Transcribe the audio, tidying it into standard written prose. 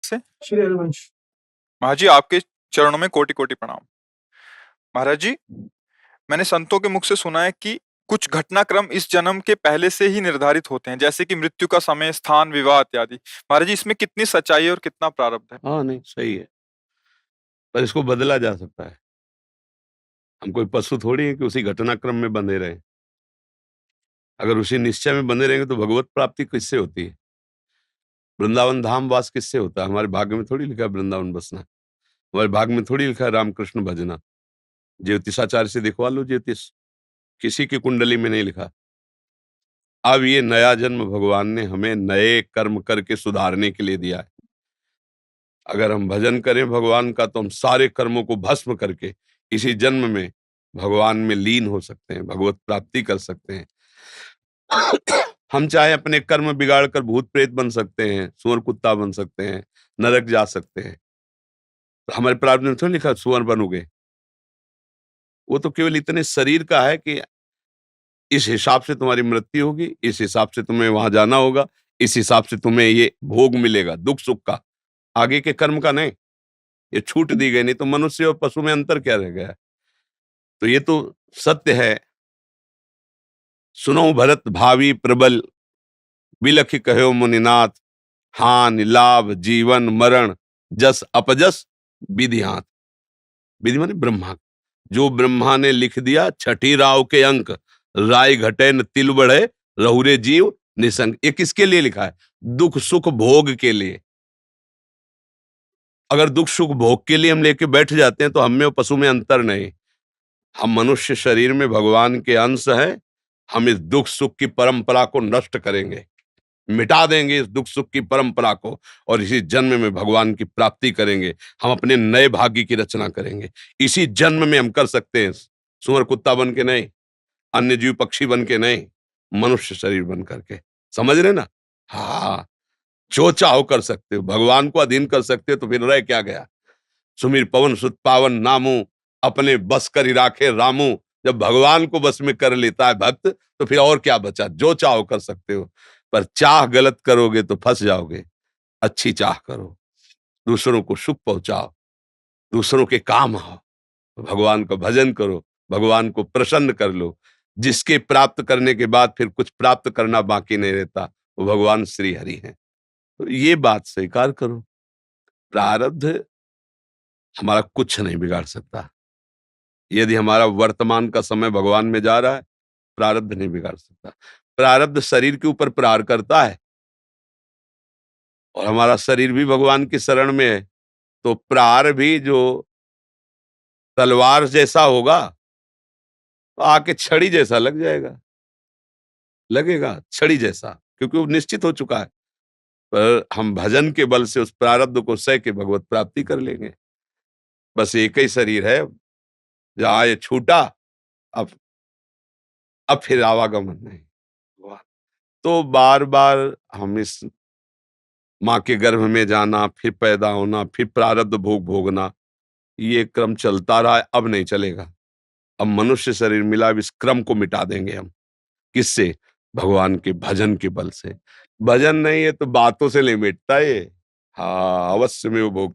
से? श्री हरिवंश। महाराज जी, आपके चरणों में कोटि कोटि प्रणाम। महाराज जी, मैंने संतों के मुख से सुना है कि कुछ घटनाक्रम इस जन्म के पहले से ही निर्धारित होते हैं, जैसे कि मृत्यु का समय, स्थान, विवाह इत्यादि। महाराज जी, इसमें कितनी सच्चाई है और कितना प्रारब्ध है? हाँ, नहीं सही है, पर इसको बदला जा सकता है। हम कोई पशु थोड़ी है कि उसी घटनाक्रम में बंधे रहें। अगर उसी निश्चय में बंधे रहेंगे तो भगवत प्राप्ति किससे होती है? वृंदावन धाम वास किससे होता है? हमारे भाग्य में थोड़ी लिखा है वृंदावन बसना, हमारे भाग्य में थोड़ी लिखा है रामकृष्ण भजना। ज्योतिषाचार्य से दिखवा लो ज्योतिष, किसी की कुंडली में नहीं लिखा। अब ये नया जन्म भगवान ने हमें नए कर्म करके सुधारने के लिए दिया है। अगर हम भजन करें भगवान का तो हम सारे कर्मों को भस्म करके इसी जन्म में भगवान में लीन हो सकते हैं, भगवत प्राप्ति कर सकते हैं। हम चाहे अपने कर्म बिगाड़ कर भूत प्रेत बन सकते हैं, सुअर कुत्ता बन सकते हैं, नरक जा सकते हैं। तो हमारे प्रारब्ध में थोड़ी लिखा सुअर बनोगे। वो तो केवल इतने शरीर का है कि इस हिसाब से तुम्हारी मृत्यु होगी, इस हिसाब से तुम्हें वहां जाना होगा, इस हिसाब से तुम्हें ये भोग मिलेगा दुख सुख का, आगे के कर्म का नहीं। ये छूट दी गई, नहीं तो मनुष्य और पशु में अंतर क्या रह गया? तो ये तो सत्य है। सुनो भरत भावी प्रबल, बिलख कहो मुनिनाथ, हानि लाभ जीवन मरण, जस अपजस विधि हाथ। विधि माने ब्रह्मा, जो ब्रह्मा ने लिख दिया छठी राव के अंक, राय घटे न तिल बढ़े, रहुरे जीव निसंग। ये किसके लिए लिखा है? दुख सुख भोग के लिए। अगर दुख सुख भोग के लिए हम लेके बैठ जाते हैं तो हम में और पशु में अंतर नहीं। हम मनुष्य शरीर में भगवान के अंश हैं। हम इस दुख सुख की परंपरा को नष्ट करेंगे, मिटा देंगे इस दुख सुख की परंपरा को, और इसी जन्म में भगवान की प्राप्ति करेंगे। हम अपने नए भाग्य की रचना करेंगे। इसी जन्म में हम कर सकते हैं, सुअर कुत्ता बन के नहीं, अन्य जीव पक्षी बन के नहीं, मनुष्य शरीर बन करके। समझ रहे ना? हाँ, जो चाहो कर सकते हो, भगवान को अधीन कर सकते हो, तो फिर रह क्या गया? सुमिर पवन सुत पावन नामू, अपने बस कर ही राखे रामू। जब भगवान को बस में कर लेता है भक्त, तो फिर और क्या बचा? जो चाहो कर सकते हो, पर चाह गलत करोगे तो फंस जाओगे। अच्छी चाह करो, दूसरों को सुख पहुंचाओ, दूसरों के काम आओ, भगवान का भजन करो, भगवान को प्रसन्न कर लो। जिसके प्राप्त करने के बाद फिर कुछ प्राप्त करना बाकी नहीं रहता, वो भगवान श्री हरि हैं। तो ये बात स्वीकार करो। प्रारब्ध हमारा कुछ नहीं बिगाड़ सकता। यदि हमारा वर्तमान का समय भगवान में जा रहा है, प्रारब्ध नहीं बिगाड़ सकता। प्रारब्ध शरीर के ऊपर प्रहार करता है, और हमारा शरीर भी भगवान की शरण में है, तो प्रहार भी जो तलवार जैसा होगा, तो आके छड़ी जैसा लग जाएगा, लगेगा छड़ी जैसा, क्योंकि वो निश्चित हो चुका है। पर हम भजन के बल से उस प्रारब्ध को सह के भगवत प्राप्ति कर लेंगे। बस एक ही शरीर है, जहां ये छूटा, अब फिर आवागमन नहीं। वाह। तो बार बार हम इस माँ के गर्भ में जाना, फिर पैदा होना, फिर प्रारब्ध भोग भोगना, ये क्रम चलता रहा है, अब नहीं चलेगा। अब मनुष्य शरीर मिला, अब इस क्रम को मिटा देंगे हम। किससे? भगवान के भजन के बल से। भजन नहीं है तो बातों से नहीं मिटता ये। हाँ, अवश्य में वो भोग